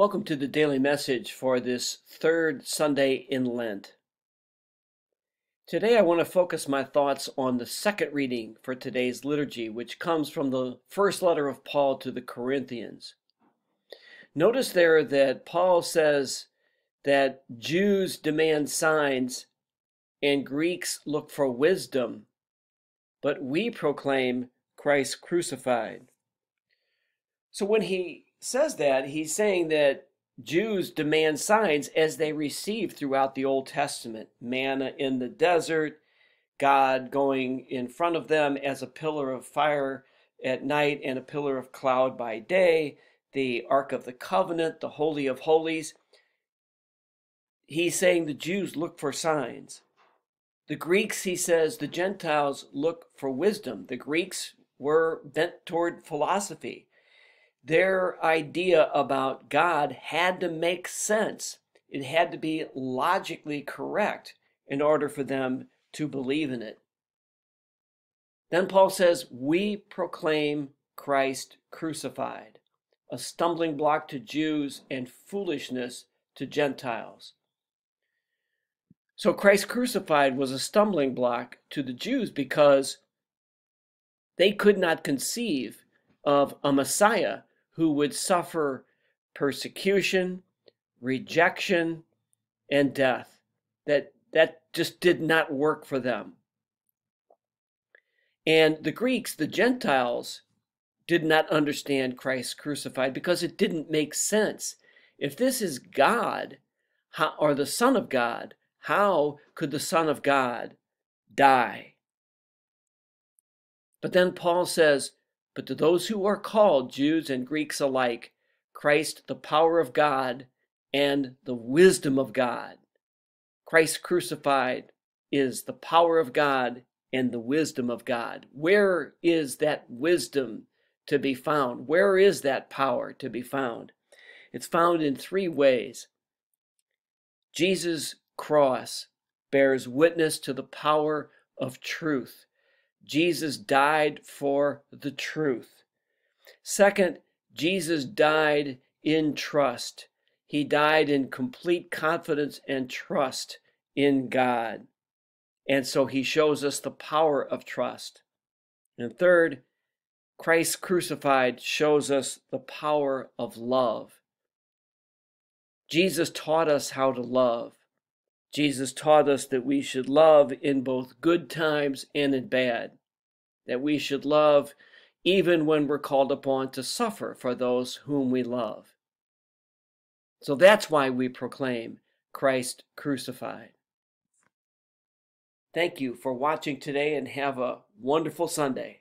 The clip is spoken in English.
Welcome to the daily message for this third Sunday in Lent. Today I want to focus my thoughts on the second reading for today's liturgy, which comes from the first letter of Paul to the Corinthians. Notice there that Paul says that Jews demand signs and Greeks look for wisdom, but we proclaim Christ crucified. So when he says that, he's saying that Jews demand signs as they receive throughout the Old Testament. Manna in the desert, God going in front of them as a pillar of fire at night and a pillar of cloud by day, the Ark of the Covenant, the Holy of Holies. He's saying the Jews look for signs. The Greeks, he says, the Gentiles look for wisdom. The Greeks were bent toward philosophy. Their idea about God had to make sense. It had to be logically correct in order for them to believe in it. Then Paul says, we proclaim Christ crucified, a stumbling block to Jews and foolishness to Gentiles. So Christ crucified was a stumbling block to the Jews because they could not conceive of a Messiah who would suffer persecution, rejection, and death. That just did not work for them. And the Greeks, the Gentiles, did not understand Christ crucified because it didn't make sense. If this is God, or the Son of God, how could the Son of God die? But then Paul says, but to those who are called, Jews and Greeks alike, Christ, the power of God and the wisdom of God. Christ crucified is the power of God and the wisdom of God. Where is that wisdom to be found? Where is that power to be found? It's found in three ways. Jesus' cross bears witness to the power of truth. Jesus died for the truth. Second, Jesus died in trust. He died in complete confidence and trust in God. And so he shows us the power of trust. And third, Christ crucified shows us the power of love. Jesus taught us how to love. Jesus taught us that we should love in both good times and in bad, that we should love even when we're called upon to suffer for those whom we love. So that's why we proclaim Christ crucified. Thank you for watching today and have a wonderful Sunday.